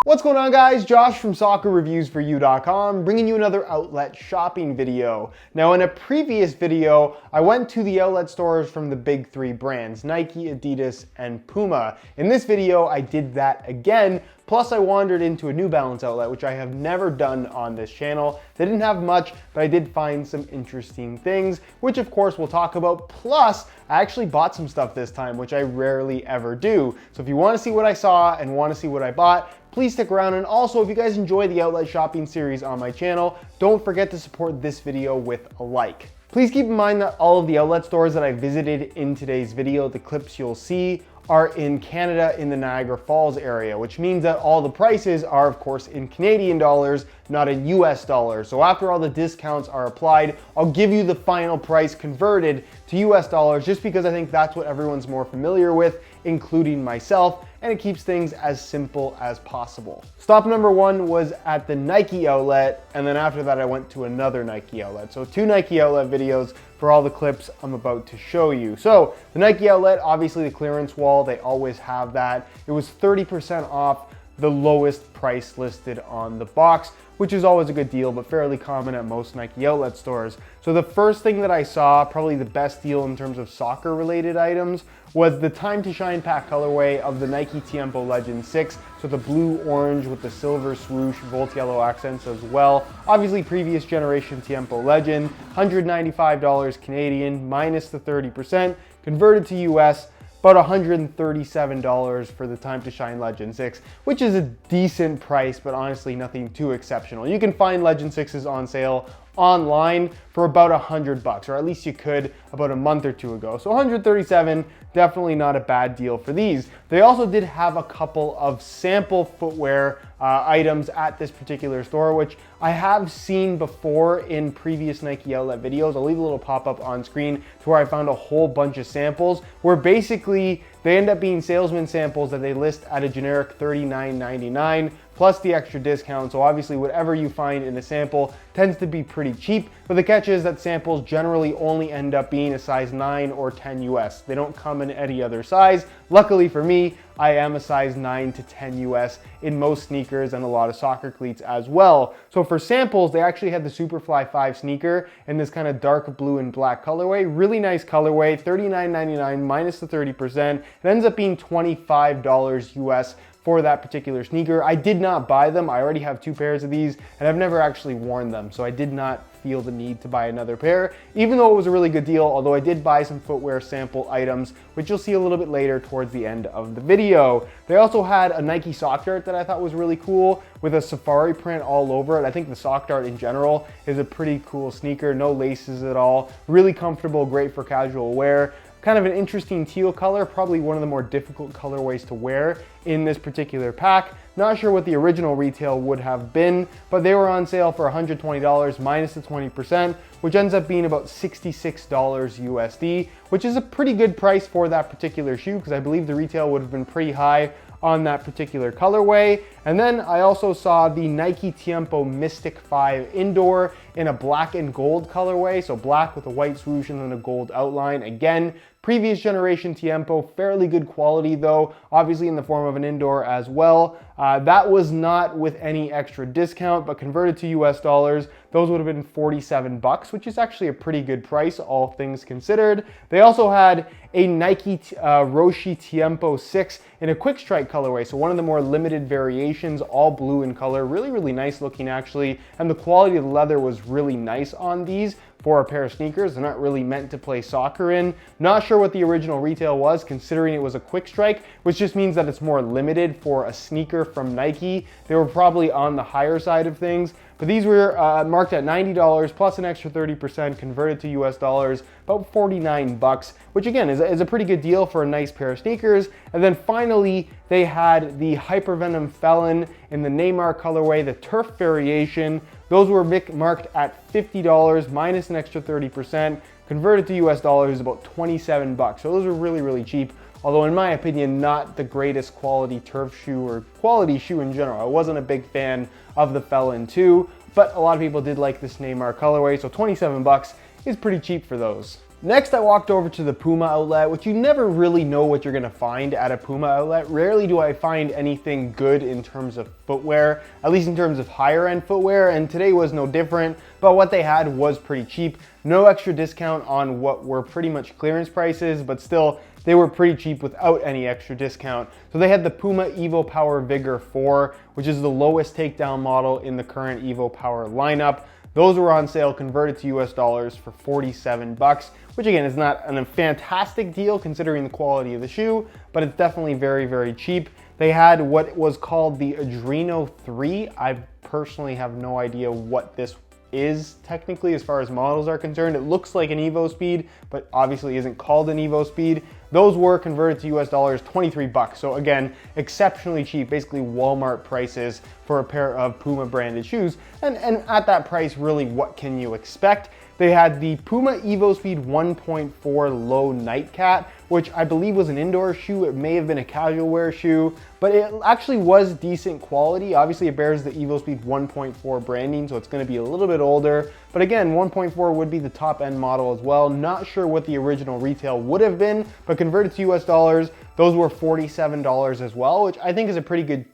What's going on, guys? Josh from soccerreviewsforyou.com bringing you another outlet shopping video. Now, in a previous video, I went to the outlet stores from the big three brands, Nike, Adidas, and Puma. In this video, I did that again, plus I wandered into a New Balance outlet, which I have never done on this channel. They didn't have much, but I did find some interesting things, which of course we'll talk about. Plus, I actually bought some stuff this time, which I rarely ever do. So if you want to see what I saw and want to see what I bought, please stick around. And also, if you guys enjoy the outlet shopping series on my channel, don't forget to support this video with a like. Please keep in mind that all of the outlet stores that I visited in today's video, the clips you'll see, are in Canada in the Niagara Falls area, which means that all the prices are of course in Canadian dollars, not in US dollars. So after all the discounts are applied, I'll give you the final price converted to US dollars just because I think that's what everyone's more familiar with, including myself, and it keeps things as simple as possible. Stop number one was at the Nike outlet, and then after that I went to another Nike outlet. So two Nike outlet videos for all the clips I'm about to show you. So the Nike outlet, obviously the clearance wall, they always have that. It was 30% off the lowest price listed on the box, which is always a good deal, but fairly common at most Nike outlet stores. So the first thing that I saw, probably the best deal in terms of soccer related items, was the Time to Shine pack colorway of the Nike Tiempo Legend 6. So the blue orange with the silver swoosh, Volt yellow accents as well. Obviously previous generation Tiempo Legend, $195 Canadian minus the 30%, converted to US, about $137 for the Time to Shine Legend 6, which is a decent price, but honestly nothing too exceptional. You can find Legend 6s on sale online for about $100, or at least you could about a month or two ago. So $137, definitely not a bad deal for these. They also did have a couple of sample footwear items at this particular store, which I have seen before in previous Nike outlet videos. I'll leave a little pop-up on screen to where I found a whole bunch of samples where basically they end up being salesman samples that they list at a generic $39.99 plus the extra discount. So obviously whatever you find in a sample tends to be pretty cheap, but the catch is that samples generally only end up being a size 9 or 10 US. They don't come in any other size. Luckily for me, I am a size 9 to 10 US in most sneakers and a lot of soccer cleats as well. So for samples, they actually had the Superfly 5 sneaker in this kind of dark blue and black colorway. Really nice colorway, $39.99 minus the 30%. It ends up being $25 US for that particular sneaker. I did not buy them. I already have two pairs of these and I've never actually worn them. So I did not feel the need to buy another pair, even though it was a really good deal, although I did buy some footwear sample items, which you'll see a little bit later towards the end of the video. They also had a Nike sock dart that I thought was really cool with a safari print all over it. I think the sock dart in general is a pretty cool sneaker, no laces at all, really comfortable, great for casual wear. Kind of an interesting teal color, probably one of the more difficult colorways to wear in this particular pack. Not sure what the original retail would have been, but they were on sale for $120 minus the 20%, which ends up being about $66 USD, which is a pretty good price for that particular shoe because I believe the retail would have been pretty high on that particular colorway. And then I also saw the Nike Tiempo Mystic 5 Indoor in a black and gold colorway. So black with a white swoosh and then a gold outline. Again, previous generation Tiempo, fairly good quality though, obviously in the form of an indoor as well. That was not with any extra discount, but converted to US dollars, those would have been $47, which is actually a pretty good price, all things considered. They also had a Nike Roshe Tiempo 6 in a quick strike colorway, so one of the more limited variations, all blue in color, really, really nice looking actually, and the quality of the leather was really nice on these for a pair of sneakers. They're not really meant to play soccer in. Not sure what the original retail was, considering it was a quick strike, which just means that it's more limited for a sneaker from Nike. They were probably on the higher side of things, but these were marked at $90 plus an extra 30% converted to US dollars, about $49, which again is a pretty good deal for a nice pair of sneakers. And then finally, they had the Hypervenom Felon in the Neymar colorway, the turf variation. Those were marked at $50 minus an extra 30%, converted to US dollars about $27. So those are really, really cheap. Although in my opinion, not the greatest quality turf shoe or quality shoe in general. I wasn't a big fan of the Felon 2, but a lot of people did like this Neymar colorway, so $27 is pretty cheap for those. Next, I walked over to the Puma outlet, which you never really know what you're gonna find at a Puma outlet. Rarely do I find anything good in terms of footwear, at least in terms of higher end footwear, and today was no different, but what they had was pretty cheap. No extra discount on what were pretty much clearance prices, but still, they were pretty cheap without any extra discount. So they had the Puma Evo Power Vigor 4, which is the lowest takedown model in the current Evo Power lineup. Those were on sale converted to US dollars for 47 bucks, which again is not a fantastic deal considering the quality of the shoe, but it's definitely very, very cheap. They had what was called the Adreno 3. I personally have no idea what this is technically as far as models are concerned. It looks like an Evo Speed, but obviously isn't called an Evo Speed. Those were converted to US dollars, 23 bucks. So again, exceptionally cheap, basically Walmart prices for a pair of Puma branded shoes. And at that price, really, what can you expect? They had the Puma Evo Speed 1.4 Low Nightcat, which I believe was an indoor shoe. It may have been a casual wear shoe, but it actually was decent quality. Obviously, it bears the Evo Speed 1.4 branding, so it's gonna be a little bit older. But again, 1.4 would be the top end model as well. Not sure what the original retail would have been, but converted to US dollars, those were $47 as well, which I think is a pretty good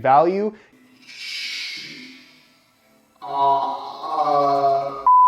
value.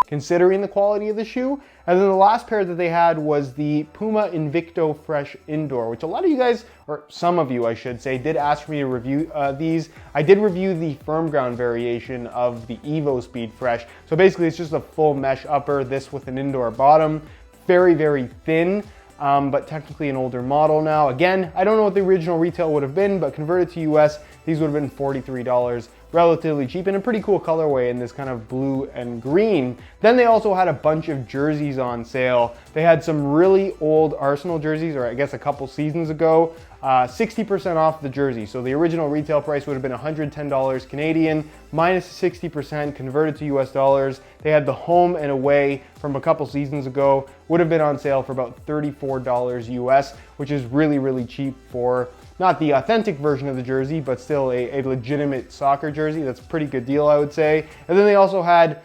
Considering the quality of the shoe. And then the last pair that they had was the Puma Invicto Fresh Indoor, which a lot of you guys, or some of you I should say, did ask for me to review these. I did review the firm ground variation of the Evo Speed Fresh. So basically it's just a full mesh upper, this with an indoor bottom. Very, very thin, but technically an older model now. Again, I don't know what the original retail would have been, but converted to US, these would have been $43. Relatively cheap and a pretty cool colorway in this kind of blue and green. Then they also had a bunch of jerseys on sale. They had some really old Arsenal jerseys, or I guess a couple seasons ago, 60% off the jersey. So the original retail price would have been $110 Canadian, minus 60% converted to US dollars. They had the home and away from a couple seasons ago, would have been on sale for about $34 US, which is really, really cheap for not the authentic version of the jersey, but still a legitimate soccer jersey. That's a pretty good deal, I would say. And then they also had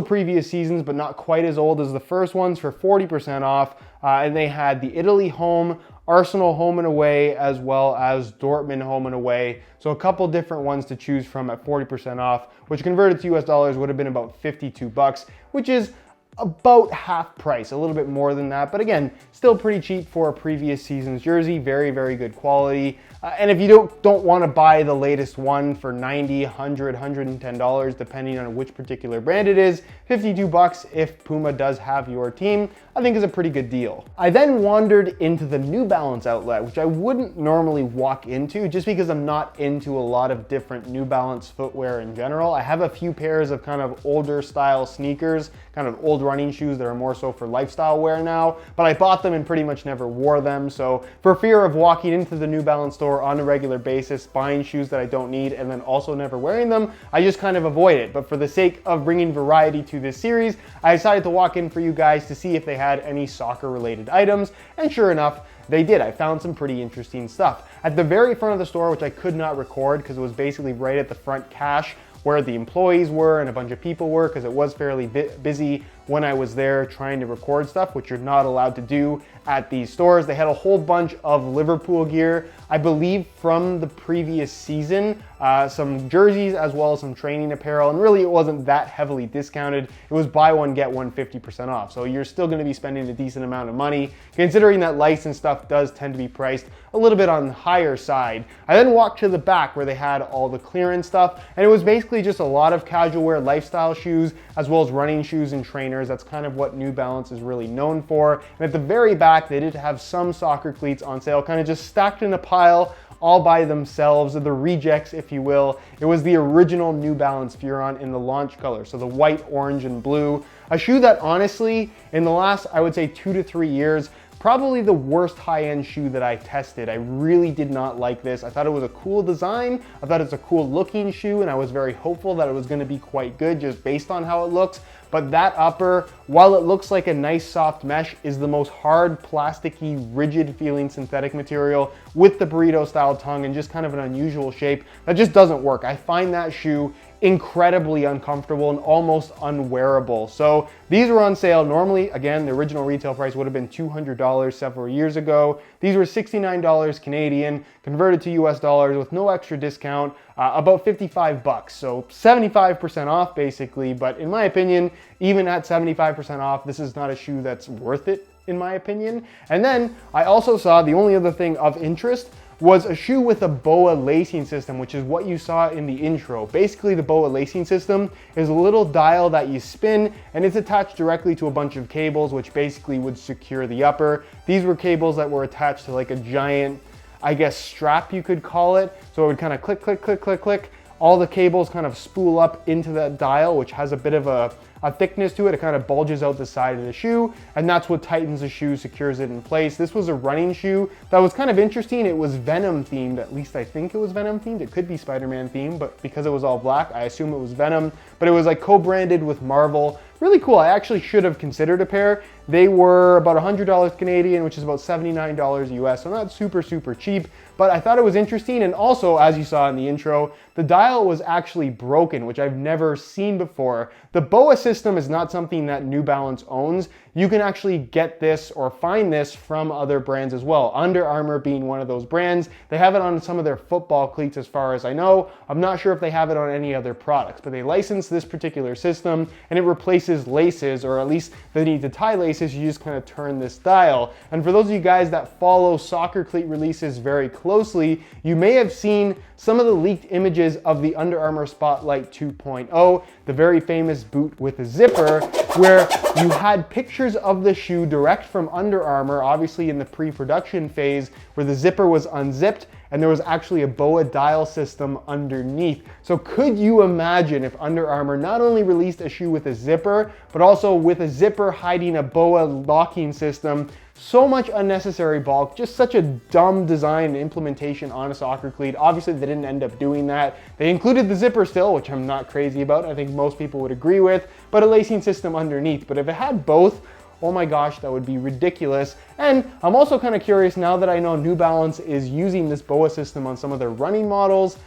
previous seasons, but not quite as old as the first ones, for 40% off. And they had the Italy home, Arsenal home and away, as well as Dortmund home and away. So a couple different ones to choose from at 40% off, which converted to US dollars would have been about 52 bucks, which is about half price, a little bit more than that, but again, still pretty cheap for a previous season's jersey. Very, very good quality. And if you don't want to buy the latest one for $90, $100, $110, depending on which particular brand it is, 52 bucks if Puma does have your team, I think is a pretty good deal. I then wandered into the New Balance outlet, which I wouldn't normally walk into just because I'm not into a lot of different New Balance footwear in general. I have a few pairs of kind of older style sneakers, kind of old running shoes that are more so for lifestyle wear now, but I bought them and pretty much never wore them. So for fear of walking into the New Balance store on a regular basis, buying shoes that I don't need, and then also never wearing them, I just kind of avoid it. But for the sake of bringing variety to this series, I decided to walk in for you guys to see if they had any soccer related items, and sure enough, they did. I found some pretty interesting stuff. At the very front of the store, which I could not record because it was basically right at the front cash where the employees were and a bunch of people were, because it was fairly busy when I was there trying to record stuff, which you're not allowed to do at these stores. They had a whole bunch of Liverpool gear, I believe from the previous season, some jerseys as well as some training apparel, and really it wasn't that heavily discounted. It was buy one, get one 50% off. So you're still gonna be spending a decent amount of money, considering that licensed stuff does tend to be priced a little bit on the higher side. I then walked to the back where they had all the clearance stuff, and it was basically just a lot of casual wear lifestyle shoes, as well as running shoes and trainers. That's kind of what New Balance is really known for. And at the very back, they did have some soccer cleats on sale, kind of just stacked in a pile, all by themselves, the rejects, if you will. It was the original New Balance Furon in the launch color, so the white, orange, and blue. A shoe that honestly, in the last, I would say 2 to 3 years, probably the worst high-end shoe that I tested. I really did not like this. I thought it was a cool design. I thought it's a cool looking shoe, and I was very hopeful that it was gonna be quite good just based on how it looks. But that upper, while it looks like a nice soft mesh, is the most hard, plasticky, rigid feeling synthetic material with the burrito style tongue and just kind of an unusual shape that just doesn't work. I find that shoe incredibly uncomfortable and almost unwearable. So these were on sale. Normally, again, the original retail price would have been $200 several years ago. These were $69 Canadian, converted to US dollars with no extra discount, about 55 bucks. So 75% off basically, but in my opinion, even at 75% off, this is not a shoe that's worth it, in my opinion. And then I also saw the only other thing of interest was a shoe with a BOA lacing system, which is what you saw in the intro. Basically, the BOA lacing system is a little dial that you spin, and it's attached directly to a bunch of cables, which basically would secure the upper. These were cables that were attached to like a giant, I guess, strap you could call it. So it would kind of click, click, click, click, click. All the cables kind of spool up into that dial, which has a bit of a thickness to it. It kind of bulges out the side of the shoe, and that's what tightens the shoe, secures it in place. This was a running shoe that was kind of interesting. It was Venom themed, at least I think it was Venom themed. It could be Spider-Man themed, but because it was all black, I assume it was Venom. But it was like co-branded with Marvel. Really cool. I actually should have considered a pair. They were about $100 Canadian, which is about $79 US, so not super, super cheap. But I thought it was interesting, and also, as you saw in the intro, the dial was actually broken, which I've never seen before. The BOA system is not something that New Balance owns. You can actually get this or find this from other brands as well. Under Armour being one of those brands. They have it on some of their football cleats as far as I know. I'm not sure if they have it on any other products, but they license this particular system, and it replaces laces, or at least the need to tie laces. You just kind of turn this dial. And for those of you guys that follow soccer cleat releases very closely, you may have seen some of the leaked images of the Under Armour Spotlight 2.0, the very famous boot with a zipper, where you had pictures of the shoe direct from Under Armour, obviously in the pre-production phase, where the zipper was unzipped and there was actually a BOA dial system underneath. So could you imagine if Under Armour not only released a shoe with a zipper, but also with a zipper hiding a BOA locking system? So much unnecessary bulk, just such a dumb design and implementation on a soccer cleat. Obviously, they didn't end up doing that. They included the zipper still, which I'm not crazy about. I think most people would agree with, but a lacing system underneath. But if it had both, oh my gosh, that would be ridiculous. And I'm also kind of curious, now that I know New Balance is using this BOA system on some of their running models,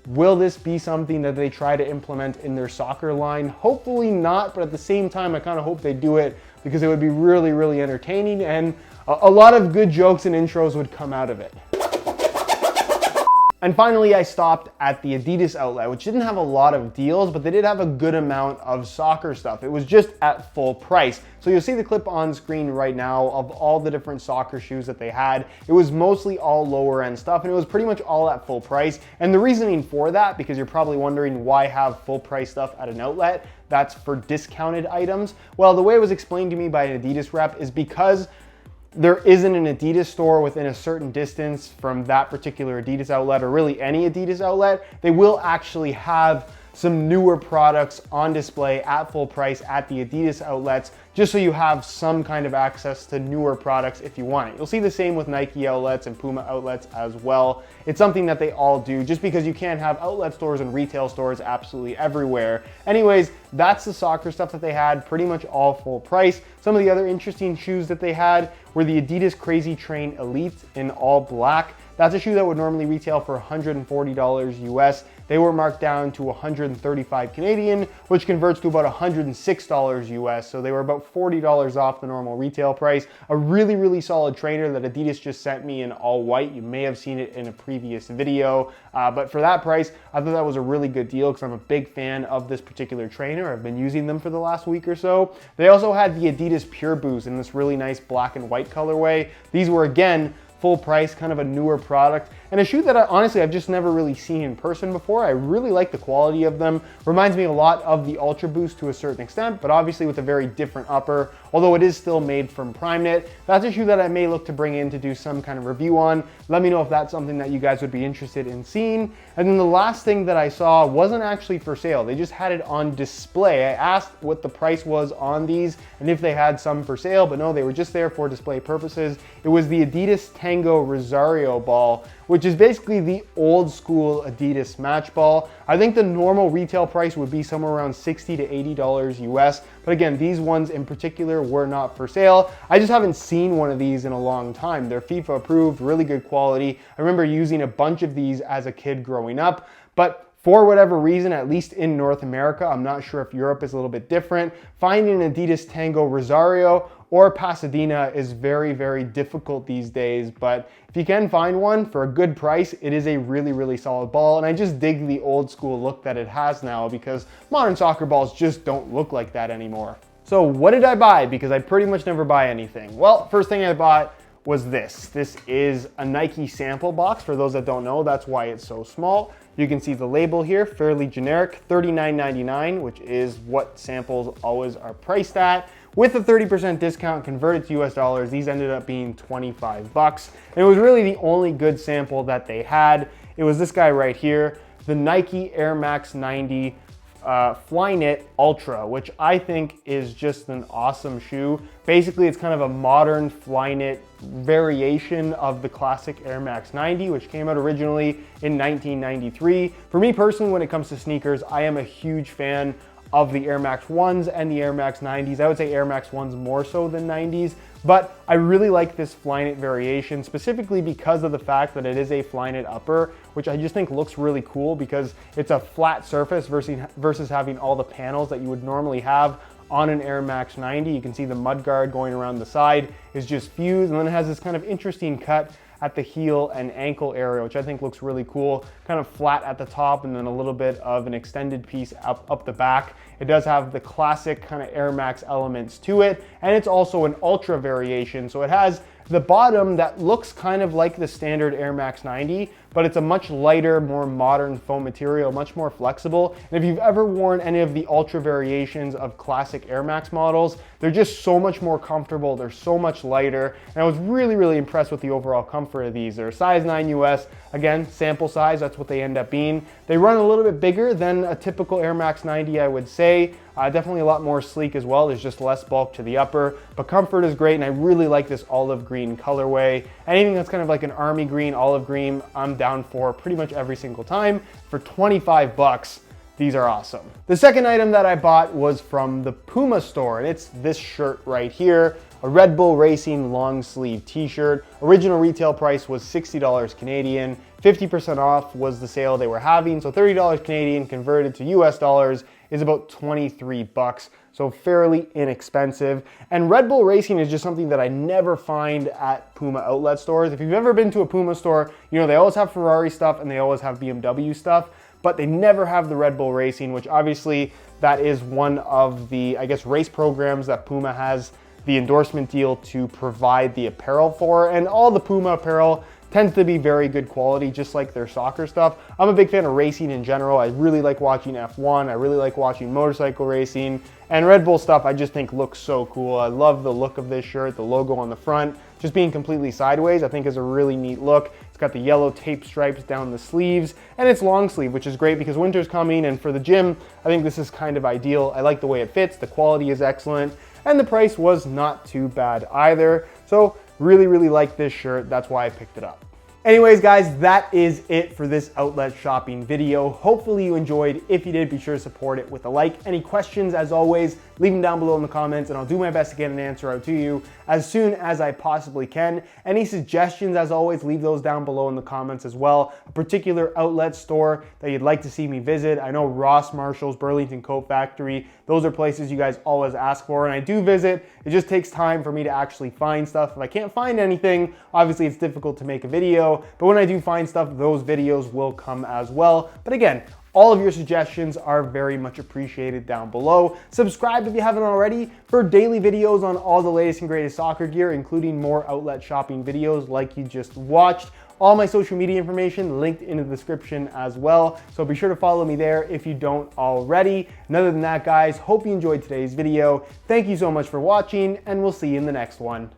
will this be something that they try to implement in their soccer line? Hopefully not, but at the same time, I kind of hope they do it because it would be really, really entertaining, and a lot of good jokes and intros would come out of it. And finally, I stopped at the Adidas outlet, which didn't have a lot of deals, but they did have a good amount of soccer stuff. It was just at full price. So you'll see the clip on screen right now of all the different soccer shoes that they had. It was mostly all lower end stuff, and it was pretty much all at full price. And the reasoning for that, because you're probably wondering why have full price stuff at an outlet, that's for discounted items. Well, the way it was explained to me by an Adidas rep is because there isn't an Adidas store within a certain distance from that particular Adidas outlet, or really any Adidas outlet, they will actually have some newer products on display at full price at the Adidas outlets, just so you have some kind of access to newer products if you want it. You'll see the same with Nike outlets and Puma outlets as well. It's something that they all do, just because you can't have outlet stores and retail stores absolutely everywhere. Anyways, that's the soccer stuff that they had, pretty much all full price. Some of the other interesting shoes that they had were the Adidas Crazy Train Elite in all black. That's a shoe that would normally retail for $140 US. They were marked down to 135 Canadian, which converts to about $106 US. So they were about $40 off the normal retail price. A really, really solid trainer that Adidas just sent me in all white. You may have seen it in a previous video, but for that price, I thought that was a really good deal because I'm a big fan of this particular trainer. I've been using them for the last week or so. They also had the Adidas Pure Boost in this really nice black and white colorway. These were, again, full price, kind of a newer product, and a shoe that honestly I've just never really seen in person before. I really like the quality of them. Reminds me a lot of the Ultra Boost to a certain extent, but obviously with a very different upper, although it is still made from Prime Knit. That's a shoe that I may look to bring in to do some kind of review on. Let me know if that's something that you guys would be interested in seeing. And then the last thing that I saw wasn't actually for sale. They just had it on display. I asked what the price was on these and if they had some for sale, but no, they were just there for display purposes. It was the Adidas Tango Rosario ball, which is basically the old school Adidas match ball. I think the normal retail price would be somewhere around $60 to $80 US. But again, these ones in particular were not for sale. I just haven't seen one of these in a long time. They're FIFA approved, really good quality. I remember using a bunch of these as a kid growing up, but For whatever reason, at least in North America, I'm not sure if Europe is a little bit different, finding an Adidas Tango Rosario or Pasadena is very, very difficult these days. But if you can find one for a good price, it is a really, really solid ball. And I just dig the old school look that it has now, because modern soccer balls just don't look like that anymore. So what did I buy? Because I pretty much never buy anything. Well, first thing I bought was this. This is a Nike sample box. For those that don't know, that's why it's so small. You can see the label here, fairly generic, $39.99, which is what samples always are priced at. With a 30% discount converted to US dollars, these ended up being 25 bucks. And it was really the only good sample that they had. It was this guy right here, the Nike Air Max 90 Flyknit Ultra, which I think is just an awesome shoe. Basically, it's kind of a modern Flyknit variation of the classic Air Max 90, which came out originally in 1993. For me personally, when it comes to sneakers, I am a huge fan of the Air Max 1s and the Air Max 90s. I would say Air Max 1s more so than 90s, but I really like this Flyknit variation, specifically because of the fact that it is a Flyknit upper, which I just think looks really cool because it's a flat surface versus having all the panels that you would normally have on an Air Max 90. You can see the mudguard going around the side is just fused, and then it has this kind of interesting cut at the heel and ankle area, which I think looks really cool. Kind of flat at the top and then a little bit of an extended piece up the back. It does have the classic kind of Air Max elements to it, and it's also an Ultra variation. So it has the bottom that looks kind of like the standard Air Max 90, but it's a much lighter, more modern foam material, much more flexible. And if you've ever worn any of the Ultra variations of classic Air Max models, they're just so much more comfortable. They're so much lighter. And I was really, really impressed with the overall comfort of these. They're size 9 US. Again, sample size, that's what they end up being. They run a little bit bigger than a typical Air Max 90, I would say. Definitely a lot more sleek as well. There's just less bulk to the upper, but comfort is great, and I really like this olive green colorway. Anything that's kind of like an army green, olive green, I'm down for pretty much every single time. For 25 bucks, these are awesome. The second item that I bought was from the Puma store, and it's this shirt right here, a Red Bull Racing long sleeve t-shirt. Original retail price was $60 Canadian. 50% off was the sale they were having, so $30 Canadian converted to US dollars is about 23 bucks, so fairly inexpensive. And Red Bull Racing is just something that I never find at Puma outlet stores. If you've ever been to a Puma store, you know they always have Ferrari stuff and they always have BMW stuff, but they never have the Red Bull Racing, which obviously that is one of the, I guess, race programs that Puma has the endorsement deal to provide the apparel for. And all the Puma apparel tends to be very good quality, just like their soccer stuff. I'm a big fan of racing in general. I really like watching F1. I really like watching motorcycle racing. And Red Bull stuff I just think looks so cool. I love the look of this shirt, the logo on the front, just being completely sideways, I think is a really neat look. It's got the yellow tape stripes down the sleeves, and it's long sleeve, which is great because winter's coming, and for the gym, I think this is kind of ideal. I like the way it fits, the quality is excellent, and the price was not too bad either. So really, really like this shirt. That's why I picked it up. Anyways, guys, that is it for this outlet shopping video. Hopefully you enjoyed. If you did, be sure to support it with a like. Any questions, as always, leave them down below in the comments and I'll do my best to get an answer out to you as soon as I possibly can. Any suggestions, as always, leave those down below in the comments as well. A particular outlet store that you'd like to see me visit. I know Ross, Marshalls, Burlington Coat Factory, those are places you guys always ask for, and I do visit. It just takes time for me to actually find stuff. If I can't find anything, obviously it's difficult to make a video, but when I do find stuff, those videos will come as well. But again, all of your suggestions are very much appreciated down below. Subscribe if you haven't already for daily videos on all the latest and greatest soccer gear, including more outlet shopping videos like you just watched. All my social media information linked in the description as well, so be sure to follow me there if you don't already. And other than that, guys, hope you enjoyed today's video. Thank you so much for watching, and we'll see you in the next one.